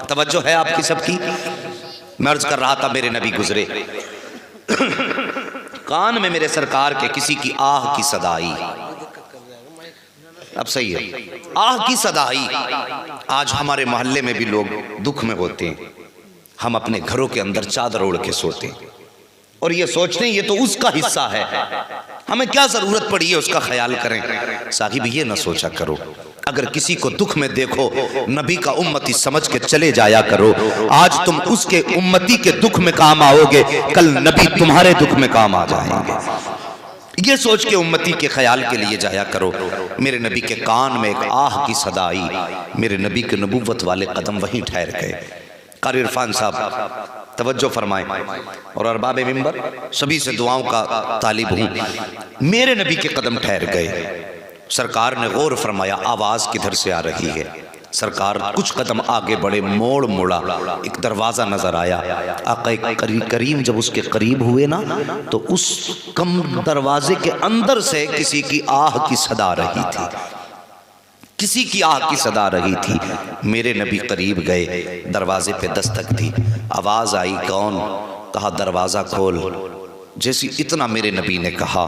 तवज्जो है आपकी सबकी। मैं अर्ज कर रहा था, मेरे नबी गुजरे, कान में मेरे सरकार के किसी की आह की सदा आई। अब सही है, आह की सदा आई। आज हमारे मोहल्ले में भी लोग दुख में होते हैं, हम अपने घरों के अंदर चादर ओढ़ के सोते हैं और ये सोचते हैं ये तो उसका हिस्सा है, हमें क्या जरूरत पड़ी है उसका ख्याल करें। साहिब ये ना सोचा करो, अगर किसी को दुख में देखो नबी का उम्मती समझ के चले जाया करो। आज तुम उसके उम्मती के दुख में काम आओगे, कल नबी तुम्हारे दुख में काम आ जाएंगे। ये सोच के उम्मती के ख्याल के लिए जाया करो। मेरे नबी के कान में एक आह की सदा आई, मेरे नबी के नबूवत वाले कदम वहीं ठहर गए। कारी इरफान साहब तवज्जो फरमाएं और अरबाब मिंबर सभी से दुआओं का तालिब हूँ। मेरे नबी के कदम ठहर गए, सरकार ने गौर फरमाया आवाज़ किधर से आ रही है। सरकार कुछ कदम आगे बढ़े, मोड़ मोड़ा, एक दरवाज़ा नज़र आया। आका करीम जब उसके करीब हुए ना तो उस कम दरवाजे के अंदर से किसी की आह की सदा रही थी, किसी की आह की सदा रही थी। मेरे नबी करीब गए, दरवाजे पे दस्तक दी, आवाज़ आई कौन? कहा दरवाज़ा खोल। जैसी इतना मेरे नबी ने कहा,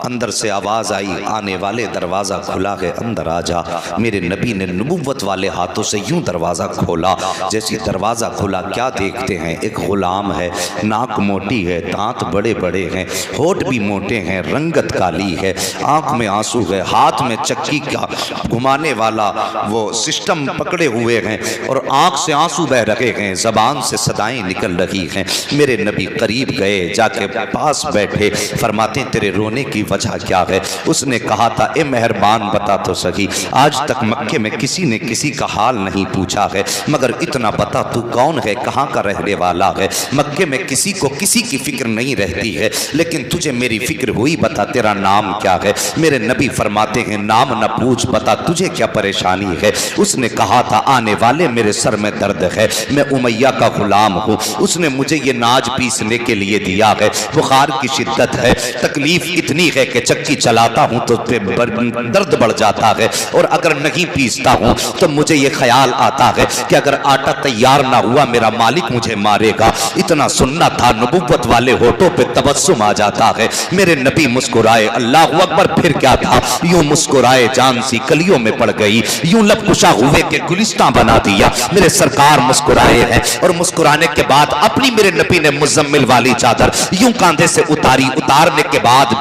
अंदर से आवाज़ आई आने वाले दरवाज़ा खुला है, अंदर आ जा। मेरे नबी ने नबुव्वत वाले हाथों से यूं दरवाज़ा खोला। जैसे दरवाज़ा खुला क्या देखते हैं, एक गुलाम है, नाक मोटी है, दांत बड़े बड़े हैं, होठ भी मोटे हैं, रंगत काली है, आँख में आंसू है, हाथ में चक्की का घुमाने वाला वो सिस्टम पकड़े हुए हैं और आँख से आंसू बह रहे हैं, ज़बान से सदाएँ निकल रही हैं। मेरे नबी करीब गए, जाके पास बैठे, फरमाते तेरे रोने की वजह क्या है? उसने कहा था ए मेहरबान बता तो सही, आज तक मक्के में किसी ने किसी का हाल नहीं पूछा है, मगर इतना बता तू कौन है, कहाँ का रहने वाला है? मक्के में किसी को किसी की फिक्र नहीं रहती है, लेकिन तुझे मेरी फिक्र हुई, बता तेरा नाम क्या है? मेरे नबी फरमाते हैं नाम न पूछ, बता तुझे क्या परेशानी है? उसने कहा था आने वाले मेरे सर में दर्द है, मैं उमैया का गुलाम हूँ, उसने मुझे ये नाज पीसने के लिए दिया है, बुखार की शिद्दत है, तकलीफ इतनी है कि चक्की चलाता हूं तो दर्द बढ़ जाता है, और अगर नहीं पीसता हूं तो मुझे ये ख्याल आता है कि अगर आटा तैयार ना हुआ मेरा मालिक मुझे मारेगा। इतना सुनना था, नबुव्वत वाले होठों पे तबस्सुम आ जाता है। मेरे नबी मुस्कुराए, अल्लाहु अकबर, फिर क्या था, यूं मुस्कुराए जान सी कलियों में पड़ गई, यूं लबकुशा हुए के गुलिस्तां बना दिया। मेरे सरकार मुस्कुराए हैं और मुस्कुराने के बाद अपनी मेरे नबी ने मुज़म्मिल वाली चादर यूं कांधे से उतारी, उतारने के बाद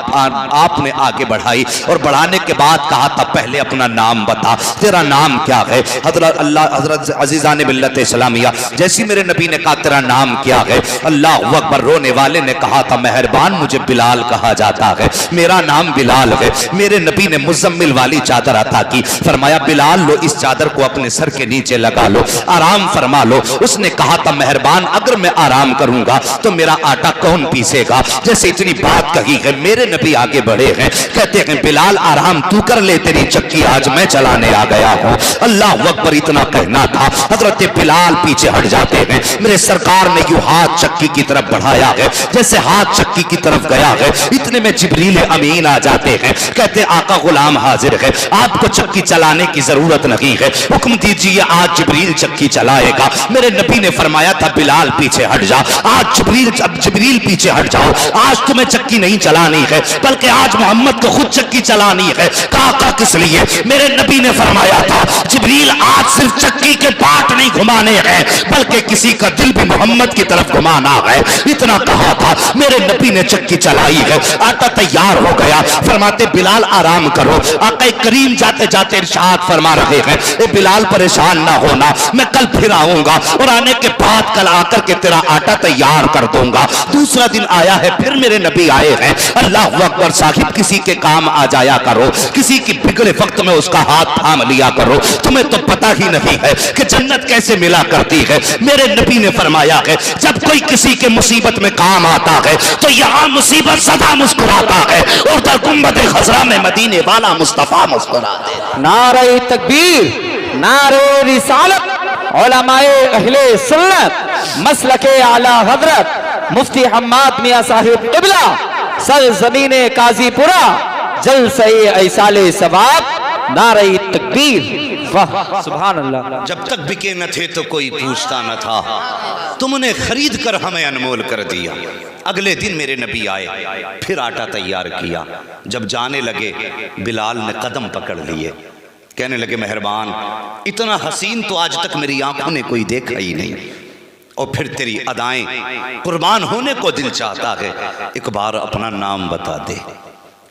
आपने आगे बढ़ाई और बढ़ाने के बाद कहा था पहले अपना नाम बता, तेरा नाम क्या है? हजरत अजीज़ान मिल्लत इस्लामिया जैसी मेरे नबी ने कहा तेरा नाम क्या है? अल्लाह अकबर। रोने वाले ने कहा था मेहरबान मुझे बिलाल कहा जाता है, मेरा नाम बिलाल है। मेरे नबी ने मुज़म्मिल वाली चादर अता की, फरमाया बिलाल लो इस चादर को अपने सर के नीचे लगा लो, आराम फरमा लो। उसने कहा था मेहरबान अगर मैं आराम करूंगा तो मेरा आटा कौन पीसेगा? जैसे इतनी बात कही है, मेरे नबी आगे बढ़े हैं, कहते हैं बिलाल आराम तू कर ले, तेरी चक्की आज मैं चलाने आ गया हूं। अल्लाह अकबर। इतना कहना था, हजरत बिलाल पीछे हट जाते हैं। मेरे सरकार ने यूं हाथ चक्की की तरफ बढ़ाया है, जैसे हाथ चक्की की तरफ गया है, इतने में जिब्रील अमीन आ जाते हैं, कहते आका गुलाम हाजिर है, आपको चक्की चलाने की जरूरत नहीं है, हुक्म दीजिए आज जिब्रील चक्की चलाएगा। मेरे नबी ने फरमाया था बिलाल पीछे हट जा, आज जिब्रील पीछे हट जाओ, आज तुम्हें चक्की नहीं चलानी है, बल्कि आज मोहम्मद को खुद चक्की चलानी है। कहा किस लिए? मेरे नबी ने फरमाया था जिब्रील आज सिर्फ चक्की के पार्ट नहीं घुमाने हैं, बल्कि किसी का दिल भी मोहम्मद की तरफ घुमाना है। इतना कहा था, मेरे नबी ने चक्की चलाई है, आटा तैयार हो गया, फरमाते बिलाल आराम करो। आका करीम जाते जाते इरशाद फरमा रहे हैं ए बिलाल परेशान ना होना, मैं कल फिर आऊंगा और आने के बाद कल आकर के तेरा आटा तैयार कर दूंगा। दूसरा दिन आया है, फिर मेरे नबी आए हैं। अल्लाह अकबर। साहिब किसी के काम आ जाया करो, किसी की बिगड़े वक्त में उसका हाथ थाम लिया करो, तुम्हें तो पता ही नहीं है कि जन्नत कैसे मिला करती है। मेरे नबी ने फरमाया है जब कोई किसी के मुसीबत में काम आता है तो यहाँ मुसीबत सदा मुस्कुराता है, और उधर गुंबद खजरा में मदीने वाला मुस्तफा मुस्कुराते हैं। नारे तकबीर, नारे रिसालत, उलमाए अहले सुन्नत, मसलके आला हजरत मुफ्ती हम्माद मियां साहिब क़िबला, सर ज़मीने काजीपुरा, जलसे ऐसाले सवाब, नारे तकबीर, वाह सुभान अल्लाह। जब तक बिके न थे तो कोई पूछता न था, तुमने खरीद कर हमें अनमोल कर दिया। अगले दिन मेरे नबी आए, फिर आटा तैयार किया। जब जाने लगे बिलाल ने कदम पकड़ लिए, कहने लगे मेहरबान, इतना हसीन तो आज तक मेरी आंखों ने कोई देखा ही नहीं, और फिर तेरी अदाएं, कुर्बान होने को दिल चाहता है, एक बार अपना नाम बता दे।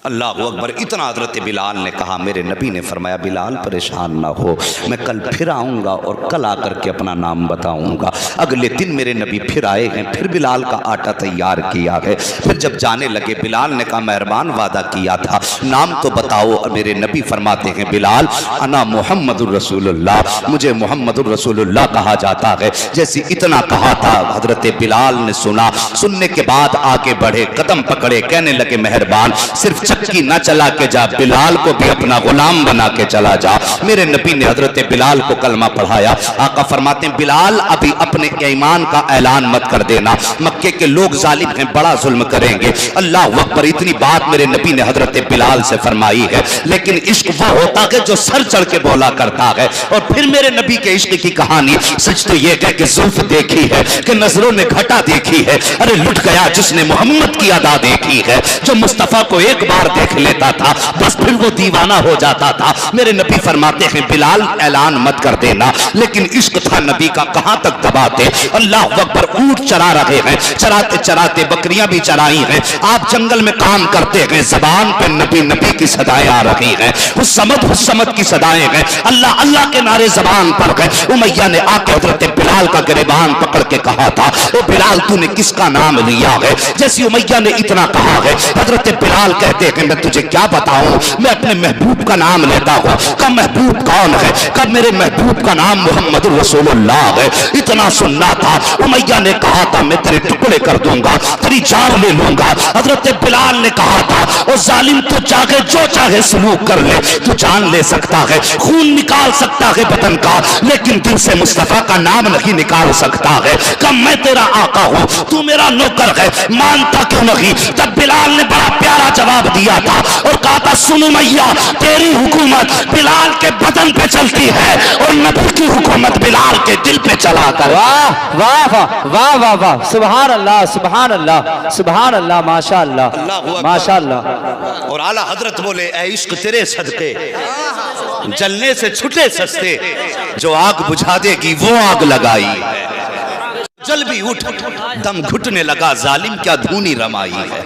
अल्लाह अकबर। इतना हजरत बिलाल ने कहा। मेरे नबी ने फरमाया बिलाल परेशान ना हो, मैं कल फिर आऊँगा और कल आकर के अपना नाम बताऊँगा। अगले दिन मेरे नबी फिर आए हैं, फिर बिलाल का आटा तैयार किया है। फिर जब जाने लगे बिलाल ने कहा मेहरबान वादा किया था, नाम तो बताओ। मेरे नबी फरमाते हैं बिलाल अना मुहम्मदुर रसूलुल्लाह, मुझे मुहम्मदुर रसूलुल्लाह कहा जाता है। जैसे इतना कहा था हजरत बिलाल ने सुना, सुनने के बाद आगे बढ़े, कदम पकड़े, कहने लगे मेहरबान सिर्फ चक्की न चला के जा, बिलाल को भी अपना गुलाम बना के चला जा। मेरे नबी ने हजरत बिलाल को कलमा पढ़ाया। आका फरमाते हैं बिलाल अभी अपने ईमान का ऐलान मत कर देना, मक्के के लोग जालिम हैं, बड़ा जुल्म करेंगे। अल्लाह अकबर। इतनी बात मेरे नबी ने हजरत बिलाल से फरमाई है। लेकिन इश्क वो होता है जो सर चढ़ के बोला करता है। और फिर मेरे नबी के इश्क की कहानी सच तो ये है कि जुल्फ देखी है, कि नजरों ने घटा देखी है। अरे लुट गया जिसने मोहम्मद की अदा देखी है, जो मुस्तफा को एक बार देख लेता था बस फिर वो दीवाना हो जाता था। मेरे नबी फरमाते हैं बिलाल ऐलान मत कर देना। लेकिन इश्क था नबी का, कहां तक दबाते। अल्लाह अकबर। ऊंट चरा रहे हैं, चराते चराते बकरियां भी चराई हैं, आप जंगल में काम करते हैं, जबान पे नबी नबी की सदाएं आ रही हैं, हुस्समद की सदाएं हैं, अल्लाह अल्लाह के नारे जबान पर हैं। उमैया ने आके हजरत बिलाल का गिरबान पकड़ के कहा था ओ बिलाल तूने किसका नाम लिया है। जैसे उमैया ने इतना कहा है, हजरत बिलाल कहते हैं मैं तुझे क्या बताऊं, मैं अपने महबूब का नाम लेता हूं। कब महबूब कौन है, कब मेरे महबूब का नाम मोहम्मद रसूलुल्लाह है। इतना सुनना था। उमैया ने कहा था मैं तेरे टुकड़े कर दूंगा, तेरी जान ले लूंगा। हजरत बिलाल ने कहा था ओ जालिम तू चाहे जो चाहे सलूक कर ले, तू जान ले सकता है, खून निकाल सकता है बदन का, लेकिन दिल से मुस्तफा का नाम नहीं निकाल सकता है। कब मैं तेरा आका हूं, तू मेरा नौकर है, मानता क्यों नहीं। तब बिलाल ने बड़ा प्यारा जवाब दिया था और कहा था सुन उमैया तेरी हुकूमत बिलाल के बदन पे चलती है और नबी की हुकूमत बिलाल के दिल पे चला कर। वाह वाह वाह वाह वाह वाह, सुभान अल्लाह सुभान अल्लाह सुभान अल्लाह, माशा अल्लाह माशा अल्लाह। और आला हजरत बोले ऐ इश्क तेरे सदके जलने से छुटे सस्ते, जो आग बुझा देगी वो आग लगाई, जल भी उठ दम घुटने लगा जालिम क्या धूनी रमाई है,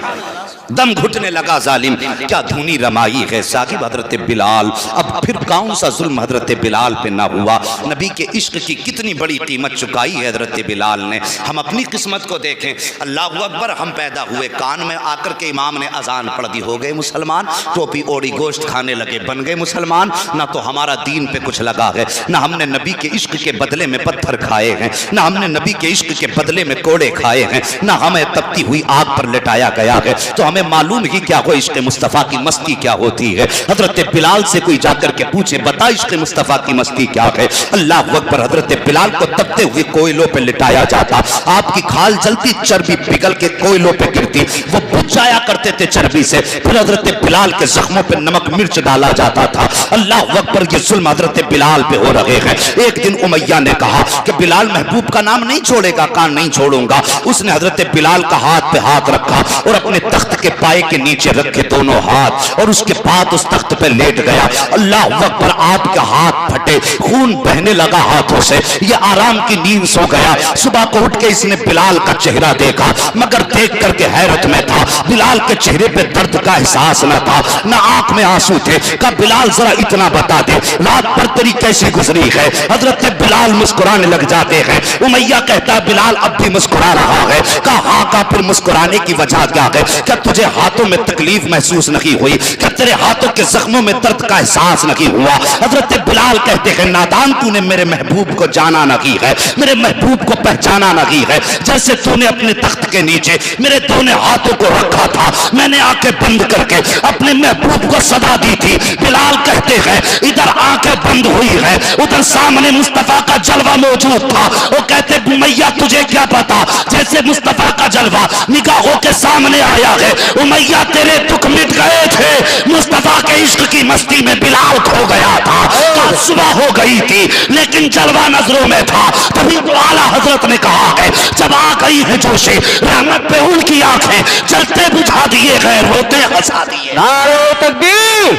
दम घुटने लगा जालिम क्या धूनी रमाई है। साकिब हजरत बिलाल, अब फिर कौन सा जुल्म हजरत बिलाल पे ना हुआ। नबी के इश्क की कितनी बड़ी कीमत चुकाई है हजरत बिलाल ने। हम अपनी किस्मत को देखें, अल्लाह अकबर, हम पैदा हुए, कान में आकर के इमाम ने अजान पढ़ दी, हो गए मुसलमान, टोपी ओढ़ी गोश्त खाने लगे, बन गए मुसलमान। ना तो हमारा दीन पे कुछ लगा है, ना हमने नबी के इश्क के बदले में पत्थर खाए हैं, ना हमने नबी के इश्क के बदले में कोड़े खाए हैं, ना हमें तपती हुई आग पर लिटाया गया है। तो हमें मालूम ही क्या हो इश्क मुस्तफा की मस्ती क्या होती है। हजरत बिलाल से कोई जाकर के पूछे बता इश्क मुस्तफा की मस्ती क्या है। अल्लाह अकबर। हजरत बिलाल को तपते हुए कोयलों पे लिटाया जाता, आपकी खाल जलती, चर्बी पिघल के कोयलों पे गिरती, वो बुझ जाया करते थे चर्बी से। फिर हजरत बिलाल के जख्मों पे नमक मिर्च डाला जाता था। अल्लाह अकबर। ये जुल्म हजरत बिलाल पे हो रहे हैं। एक दिन उमैया ने कहा कि बिलाल महबूब का नाम नहीं छोड़ेगा, कान नहीं छोड़ूंगा। उसने हजरत बिलाल का हाथ पे हाथ रखा और अपने तख्त के पाए के नीचे रखे दोनों हाथ, और उसके बाद उस तख्त पे लेट गया। अल्लाह अकबर। आपके हाथ फटे, खून बहने लगा हाथों से, ये आराम की नींद सो गया। सुबह को उठ के इसने बिलाल का चेहरा देखा, मगर देख करके हैरत में था। बिलाल के चेहरे पे दर्द का एहसास न था, न आंख में आंसू थे। कहा बिलाल जरा इतना बता दे रात पर तेरी कैसी गुजरी है। हजरत बिलाल मुस्कुराने लग जाते हैं। उमैया कहता है बिलाल अब भी मुस्कुरा रहा है। कहा हाँ का फिर मुस्कुराने की वजह क्या है, क्या तुझे हाथों में तकलीफ महसूस नहीं हुई, क्या तेरे हाथों के जख्मों में दर्द का एहसास नहीं हुआ। हजरत बिलाल कहते हैं नादान तूने मेरे महबूब को जाना नहीं है, मेरे महबूब को पहचाना नहीं है। जैसे तूने अपने तख्त के नीचे मेरे दोनों हाथों को रखा था, मैंने आंखें बंद करके अपने महबूब को सदा दी थी। बिलाल कहते हैं इधर आंखें बंद हुई है, उधर सामने मुस्तफा का जलवा मौजूद था। वो कहते मैया तुझे क्या पता, जैसे मुस्तफा का जलवा निगाहों के सामने आया है, उमैया तेरे दुख मिट गए थे, मुस्तफा के इश्क की मस्ती में बिलाल खो गया था। कल सुबह हो गई थी लेकिन जलवा नजरों में था। तभी तो आला हजरत ने कहा है जब आ गई है जोशे रहमत पे उनकी आंखें जलते बुझा दिए गए, रोते हंसा दिए। नारे तकबीर,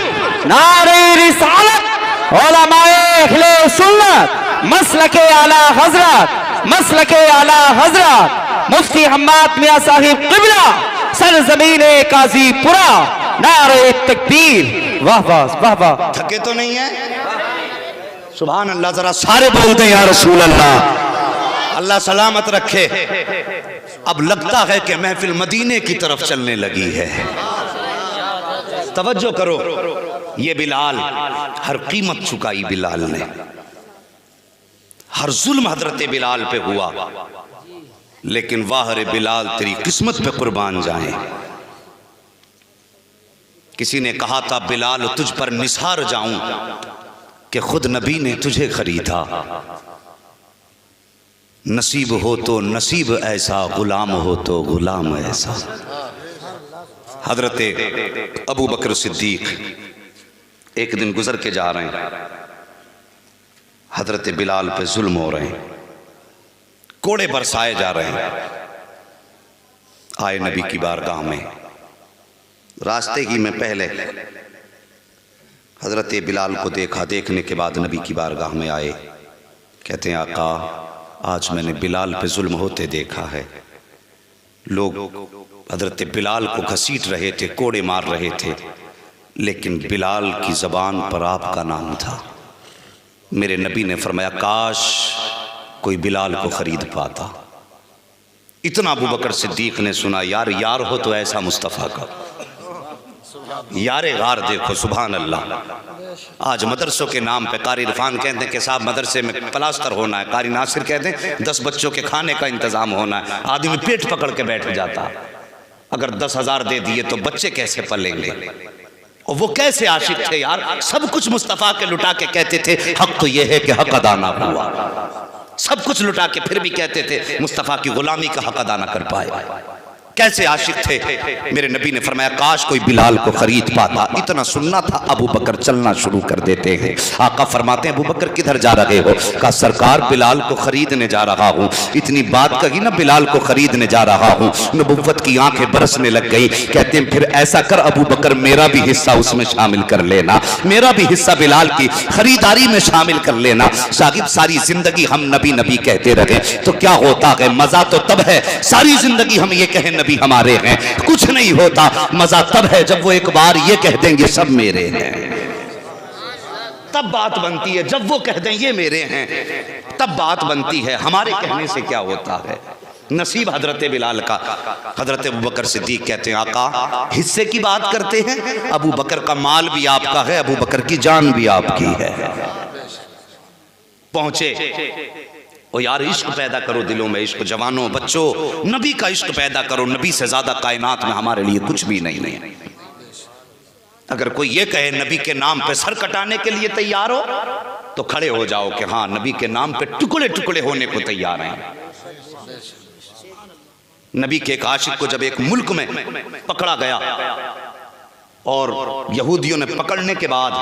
नारे रिसालत, उलमाए अहले सुन्नत, मसलके आला हजरत, मसलके आला हजरत मुफ्ती हम्माद मियां साहिब क़िबला सरजमीने काजीपुरा। नारे तकबीर। वाह वाह वाह वाह। थके तो नहीं है? सुभान अल्लाह। जरा सारे बोलते हैं या रसूल अल्लाह। अल्लाह सलामत रखे। अब लगता है कि महफिल मदीने की तरफ चलने लगी है। तवज्जो करो, ये बिलाल हर कीमत चुकाई बिलाल ने, हर जुल्म हजरत बिलाल पे हुआ, लेकिन वाह रे बिलाल तेरी किस्मत पे कुर्बान जाए। किसी ने कहा था बिलाल तुझ पर निसार जाऊं कि खुद नबी ने तुझे खरीदा। नसीब हो तो नसीब ऐसा, गुलाम हो तो गुलाम ऐसा। हजरत अबू बकर सिद्दीक एक दिन गुजर के जा रहे हैं, हजरत बिलाल पे जुल्म हो रहे हैं, कोड़े बरसाए जा रहे हैं। आए नबी की बारगाह में, रास्ते ही में पहले हजरत बिलाल को देखा। देखने के बाद नबी की बारगाह में आए, कहते हैं आका आज मैंने बिलाल पे जुल्म होते देखा है। लोग हजरत बिलाल को घसीट रहे थे, कोड़े मार रहे थे, लेकिन बिलाल की जबान पर आपका नाम था। मेरे नबी ने फरमाया काश कोई बिलाल को खरीद पाता। इतना अबू बकर सिद्दीक ने सुना, यार यार हो तो ऐसा मुस्तफ़ा का, यारे गार देखो। सुभान अल्लाह। आज मदरसों के नाम पे कारी इरफान कहते हैं कि साहब मदरसे में प्लास्टर होना है, कारी नासिर कहते हैं 10 बच्चों के खाने का इंतजाम होना है। आदमी पेट पकड़ के बैठ जाता, अगर 10,000 दे दिए तो बच्चे कैसे पलेंगे। और वो कैसे आशिक थे यार, सब कुछ मुस्तफ़ा के लुटा के कहते थे हक तो ये है कि हक अदा ना हुआ। सब कुछ लुटा के फिर भी कहते थे मुस्तफ़ा की गुलामी का हक अदा ना कर पाए। कैसे आशिक थे। मेरे नबी ने फरमाया काश कोई बिलाल को खरीद पाता। इतना सुनना था, अबू बकर चलना शुरू कर देते हैं। आका फरमाते हैं अबू बकर किधर जा रहे हो? कहा सरकार बिलाल को खरीदने जा रहा हूँ। इतनी बात कही ना, बिलाल को खरीदने जा रहा हूँ, नबुव्वत की आंखें बरसने लग गई। कहते हैं फिर ऐसा कर अबू बकर मेरा भी हिस्सा उसमें शामिल कर लेना, मेरा भी हिस्सा बिलाल की खरीदारी में शामिल कर लेना। साकिब सारी जिंदगी हम नबी नबी कहते रहे तो क्या होता है? मजा तो तब है सारी जिंदगी हम ये कहें नबी हमारे हैं, कुछ नहीं होता। मजा तब है जब वो एक बार ये कह देंगे सब मेरे हैं, तब बात बनती है। जब वो कह दें ये मेरे हैं तब बात बनती है। हमारे कहने से क्या होता है? नसीब हजरत बिलाल का। हजरत अबू बकर सिद्दीक कहते हैं आका हिस्से की बात करते हैं, अबू बकर का माल भी आपका है, अबू बकर की जान भी आपकी है। पहुंचे ओ यार इश्क पैदा करो दिलों में, इश्क जवानों बच्चों, नबी का इश्क पैदा करो। नबी से ज्यादा कायनात में हमारे लिए कुछ भी नहीं। अगर कोई ये कहे नबी के नाम पे सर कटाने के लिए तैयार हो तो खड़े हो जाओ कि हाँ नबी के नाम पे टुकड़े टुकड़े होने को तैयार हैं। नबी के एक आशिक को जब एक मुल्क में पकड़ा गया और यहूदियों ने पकड़ने के बाद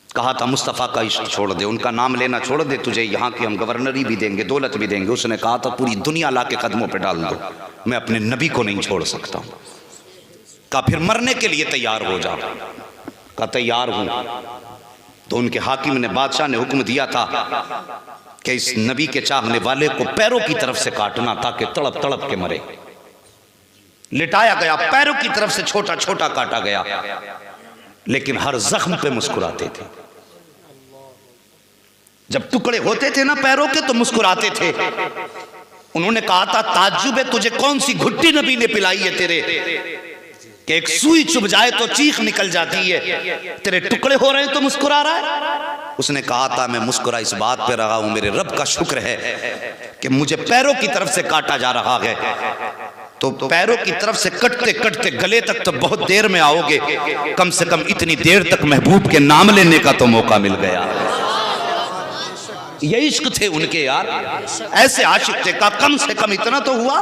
कहा था मुस्तफ़ा का इश्क छोड़ दे, उनका नाम लेना छोड़ दे, तुझे यहाँ की हम गवर्नरी भी देंगे, दौलत भी देंगे। उसने कहा था पूरी दुनिया ला के कदमों पे डाल दो, मैं अपने नबी को नहीं छोड़ सकता हूँ। कहा फिर मरने के लिए तैयार हो जाओ। कहा तैयार हूँ। तो उनके हाकिम ने, बादशाह ने हुक्म दिया था कि इस नबी के चाहने वाले को पैरों की तरफ से काटना ताकि तड़प तड़प के मरे। लिटाया गया, पैरों की तरफ से छोटा छोटा काटा गया, लेकिन हर जख्म पे मुस्कुराते थे। जब टुकड़े होते थे ना पैरों के तो मुस्कुराते थे। उन्होंने कहा था ताज्जुब है तुझे कौन सी घुट्टी नबी ने पिलाई है तेरे कि एक सुई चुभ जाए तो चीख निकल जाती है, तेरे टुकड़े हो रहे हैं तो मुस्कुरा रहा है। उसने कहा था मैं मुस्कुरा इस बात पे रहा हूं मेरे रब का शुक्र है कि मुझे पैरों की तरफ से काटा जा रहा है। तो पैरों की तरफ से कटते कटते गले तक तो बहुत देर में आओगे, कम से कम इतनी देर तक महबूब के नाम लेने का तो मौका मिल गया। ये इश्क थे उनके यार, ऐसे आशिक थे। का कम से कम इतना तो हुआ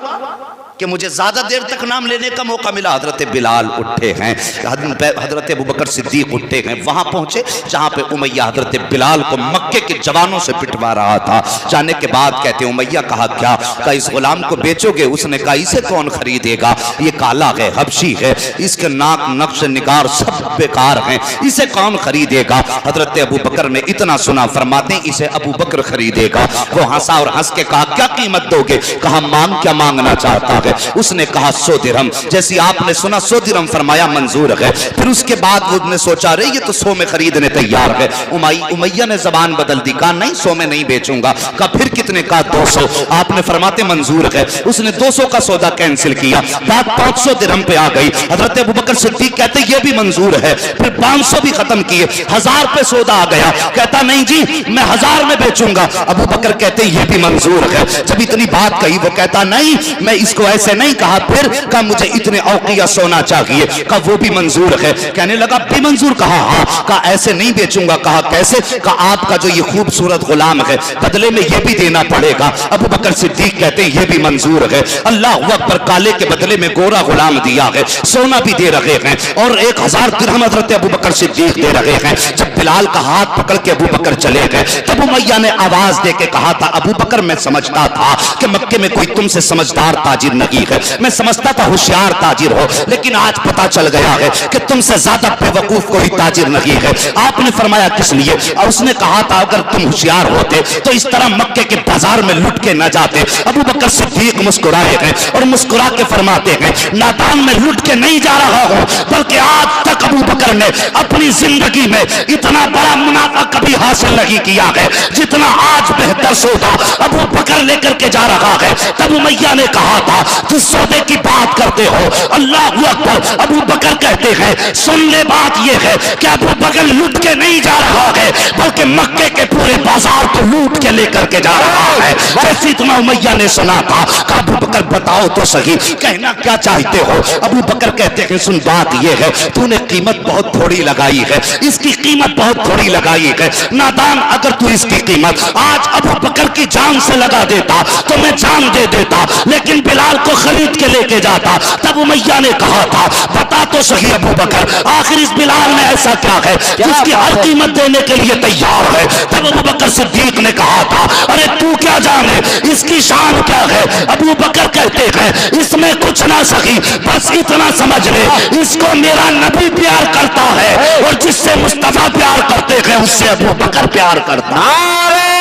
कि मुझे ज्यादा देर तक नाम लेने का मौका मिला। हजरत बिलाल उठे हैं, हजरत अबू बकर सिद्दीक उठे हैं, वहां पहुंचे जहां पे उमैया हजरत बिलाल को मक्के के जवानों से पिटवा रहा था। जाने के बाद कहते उमैया कहा क्या? कहा इस गुलाम को बेचोगे? उसने कहा इसे कौन खरीदेगा, ये काला है, हबशी है, इसके नाक नक्श निगार सब बेकार हैं, इसे कौन खरीदेगा? हजरत अबू बकर ने इतना सुना, फरमाते इसे अबू बकर खरीदेगा। वो हंसा और हंस के कहा क्या कीमत दोगे? कहा मांग क्या मांगना चाहता है? उसने कहा 100 दिरहम। जैसी आपने सुना 100 दिरहम, फरमाया मंजूर है। फिर उसके बाद उसने सोचा रे ये तो 100 में खरीदने तैयार है। उमैया ने जबान बदल दी, कहा नहीं 100 में नहीं बेचूंगा। कहा फिर कितने? कहा 200। आपने फरमाते मंजूर है। उसने 200 का सौदा कैंसिल किया, बात 500 दिरहम पे आ गई। हजरत अबू बकर सिद्दीक कहते ये भी मंजूर है। फिर 500 भी खत्म किए, 1000 पे सौदा आ गया। कहता नहीं जी मैं 1000 में बेचूंगा। अबू बकर कहते ये भी मंजूर है। जब इतनी बात कही वो कहता नहीं मैं इसको ऐसे नहीं कहा। फिर कहा मुझे इतने औकिया सोना चाहिए। कहा वो भी मंजूर है। कहने लगा भी मंजूर? कहा हाँ। कहा ऐसे नहीं बेचूंगा। कहा कैसे? कहा आपका जो ये खूबसूरत गुलाम है बदले में ये भी देना पड़ेगा। अबू बकर सिद्दीक कहते हैं ये भी मंजूर है। अल्लाह अकबर, काले के बदले में गोरा गुलाम दिया है, सोना भी दे रहे हैं और 1000 दिरहम हजरत अबू बकर सिद्दीक दे रहे हैं। जब बिलाल का हाथ पकड़ के अबू बकर चले गए तब उमैया ने आवाज दे के कहा था अबू बकर मैं समझता था कि मक्के में कोई तुमसे समझदार ताजिर नहीं है, मैं समझता था होशियार ताजिर हो, लेकिन आज पता चल गया है कि तुमसे ज्यादा बेवकूफ कोई ताजिर नहीं है। आपने फरमाया किस लिए? और उसने कहा था अगर तुम होशियार होते तो इस तरह मक्के के बाजार में लुट के न जाते। अबू बकर सिद्दीक मुस्कुराए हैं और मुस्कुरा के फरमाते हैं नादान में लुट के नहीं जा रहा हूं, बल्कि आज तक अबू बकर ने अपनी जिंदगी में इतना बड़ा मुनाफा कभी हासिल नहीं किया है जितना आज बेहतर सौदा अबू बकर लेकर के जा रहा है। तब उमैया ने कहा था तुम सौदे की बात करते हो, अल्लाह अकबर। अबू बकर कहते हैं सुन ले बात यह है कि अबू बकर लूट के नहीं जा रहा है बल्कि मक्के के पूरे बाजार को लूट के लेकर के जा रहा है। जैसे इतना उमैया ने सुना था कि अबू बकर बताओ तो सही कहना क्या चाहते हो? अबू बकर कहते हैं सुन बात यह है तूने कीमत बहुत थोड़ी लगाई है, इसकी कीमत बहुत थोड़ी लगाई है। नादान अगर तू इसकी कीमत आज अबू बकर की जान से लगा देता तो मैं जान दे देता, लेकिन बिलाल को खरीद के लेके जाता। तब उमैया ने कहा था बता तो सही अबू बकर आखिर इस बिलाल में ऐसा क्या है जिसकी हर कीमत देने के लिए तैयार है? तब अबू बकर सिद्दीक ने कहा था अरे तू क्या जाने इसकी शान क्या है? अबू बकर कहते हैं इसमें कुछ ना सही, बस इतना समझ ले इसको मेरा नबी प्यार करता है और जिससे मुस्तफा प्यार करते हैं उससे अबू बकर प्यार करता। नारे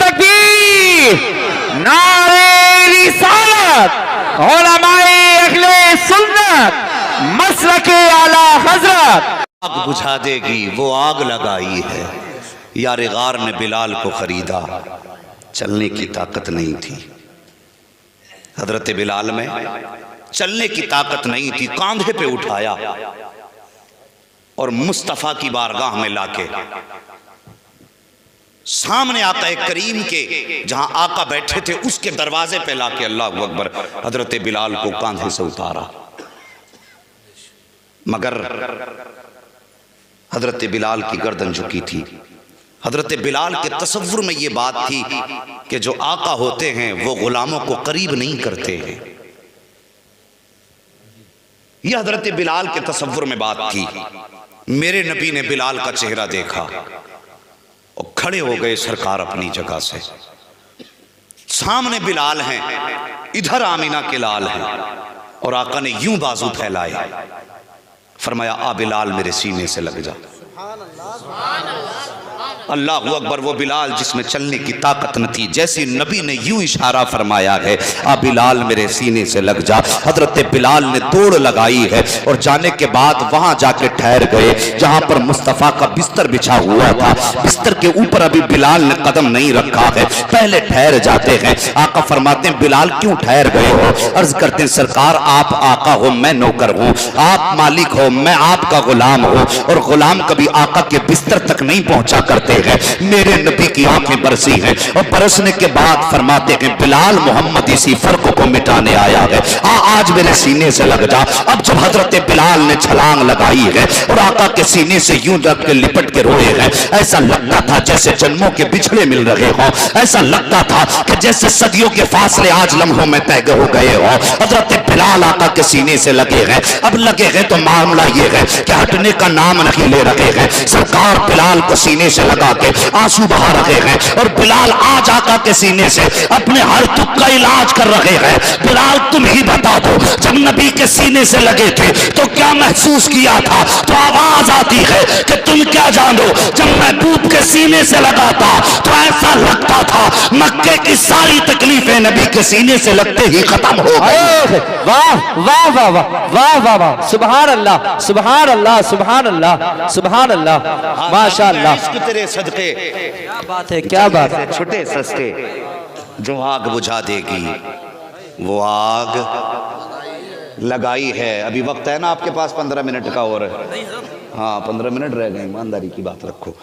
तकबीर, नारे रिसालत, उलमाए अहले सुन्नत, मसलके आला हजरत। आग बुझा देगी वो आग लगाई है। यार गार ने बिलाल को खरीदा, चलने की ताकत नहीं थी। हजरत बिलाल में चलने की ताकत नहीं थी, कांधे पे उठाया और मुस्तफा की बारगाह में लाके सामने आका एक करीम के जहां आका बैठे थे उसके दरवाजे पे लाके अल्लाह अकबर हजरत बिलाल को कांधे से उतारा। मगर हजरत बिलाल की गर्दन झुकी थी। हजरत बिलाल के तसव्वुर में यह बात थी कि जो आका होते हैं वो गुलामों को करीब नहीं करते हैं। यह हजरत बिलाल के तसव्वुर में बात थी। मेरे नबी ने बिलाल का चेहरा देखा और खड़े हो गए सरकार अपनी जगह से। सामने बिलाल हैं, इधर आमीना के लाल हैं और आका ने यूं बाजू फैलाए, फरमाया आ बिलाल मेरे सीने से लग जा। अल्लाह अकबर। वो बिलाल जिसमें चलने की ताकत न थी, जैसी नबी ने यूं इशारा फरमाया है आ बिलाल मेरे सीने से लग जा, हजरत बिलाल ने दौड़ लगाई है और जाने के बाद वहां जाके ठहर गए जहां पर मुस्तफा का बिस्तर बिछा हुआ था। बिस्तर के ऊपर अभी बिलाल ने कदम नहीं रखा है, पहले ठहर जाते हैं। आका फरमाते हैं बिलाल क्यों ठहर गए हो? अर्ज करते हैं सरकार आप आका हो मैं नौकर हूं, आप मालिक हो मैं आपका गुलाम हूं और गुलाम कभी आका के बिस्तर तक नहीं पहुंचा करते हैं, मेरे नबी की आंखें बरसी हैं और बरसने के बाद फरमाते हैं बिलाल मोहम्मद इसी फर्क को मिटाने आया है, आज मेरे सीने से लग जा। अब जब हजरत बिलाल ने छलांग लगाई है और आका के सीने से यूं रख के लिपट के रोए हैं, ऐसा लगता था जैसे जन्मों के बिछड़े मिल रहे हों, ऐसा लगता था कि जैसे सदियों के फासले आज लम्हों में तय हो गए हों। हजरत बिलाल आका के सीने से लगे हैं। अब लगे हैं तो मामला ये है कि हटने का नाम नहीं ले रहे हैं। सरकार बिलाल को सीने से लगा के आंसू बहा रहे हैं और बिलाल आज आका के सीने से अपने हर दुख का इलाज कर रहे हैं। बिलाल तुम ही बता दो, जब नबी के सीने से लगे थे तो क्या महसूस किया था? तो आवाज आती है कि तुम क्या जानो, जब महबूब के सीने से लगा था तो ऐसा लगता था मक्के की सारी तकलीफें नबी के सीने से लगते ही खत्म हो गई। वाह वाह वाह वाह वाह वाह वाह, सुभान अल्लाह सुभान अल्लाह सुभान अल्लाह सुभान अल्लाह, माशाअल्लाह। इश्क तेरे सदके, क्या बात है, क्या बात है। छुटे सस्ते जो आग बुझा देगी वो आग लगाई है। अभी वक्त है ना आपके पास 15 मिनट का और? हाँ 15 मिनट रह गए, ईमानदारी की बात रखो।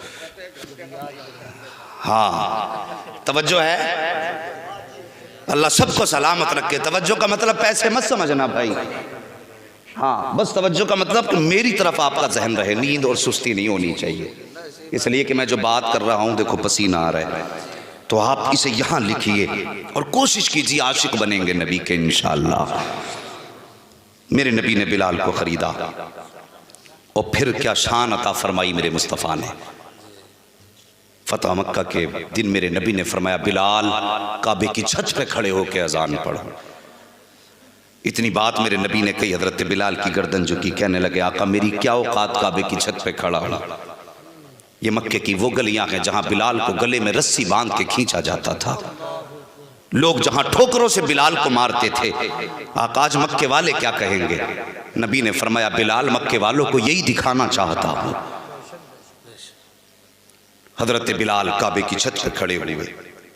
हाँ तवज्जो है, अल्लाह सबको सलामत रखे। तवज्जो का मतलब पैसे मत समझना भाई, हाँ बस तवज्जो का मतलब कि मेरी तरफ आपका जहन रहे, नींद और सुस्ती नहीं होनी चाहिए। इसलिए कि मैं जो बात कर रहा हूँ देखो पसीना आ रहा है, तो आप इसे यहाँ लिखिए और कोशिश कीजिए आशिक बनेंगे नबी के इंशाअल्लाह। मेरे नबी ने बिलाल को खरीदा और फिर क्या शान अता फरमाई मेरे मुस्तफ़ा ने। फतह मक्का के दिन मेरे नबी ने फरमाया बिलाल काबे की छत पे खड़े होकर अजान पढ़ो। इतनी बात मेरे नबी ने कही, हजरत बिलाल की गर्दन झुकी, कहने लगे आका मेरी क्या औकात काबे की छत पे खड़ा हूं। ये मक्के की वो गलियां हैं जहां बिलाल को गले में रस्सी बांध के खींचा जाता था, लोग जहां ठोकरों से बिलाल को मारते थे। आका आज मक्के वाले क्या कहेंगे? नबी ने फरमाया बिलाल मक्के वालों को यही दिखाना चाहता हूं। हजरत बिलाल काबे की छत पर खड़े हुए,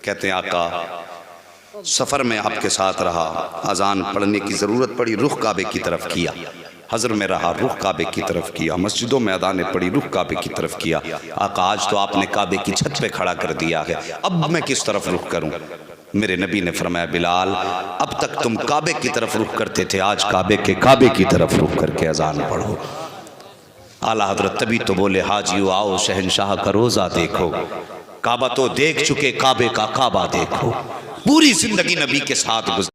कहते हैं आका सफ़र में आपके साथ रहा, अजान पढ़ने की ज़रूरत पड़ी, रुख काबे की तरफ किया। हजर में रहा, रुख काबे की तरफ किया। मस्जिदों में अदानें पड़ी, रुख काबे की तरफ किया। आका आज तो आपने काबे की छत पे खड़ा कर दिया है, अब मैं किस तरफ रुख करूं? मेरे नबी ने फरमाया बिलाल अब तक तुम काबे की तरफ रुख करते थे, आज काबे की तरफ रुख करके अजान पढ़ो। आला हजरत तभी तो बोले हाजियो आओ शहनशाह का रोजा देखो, काबा तो देख चुके काबे का काबा देखो। पूरी जिंदगी नबी के साथ गुजर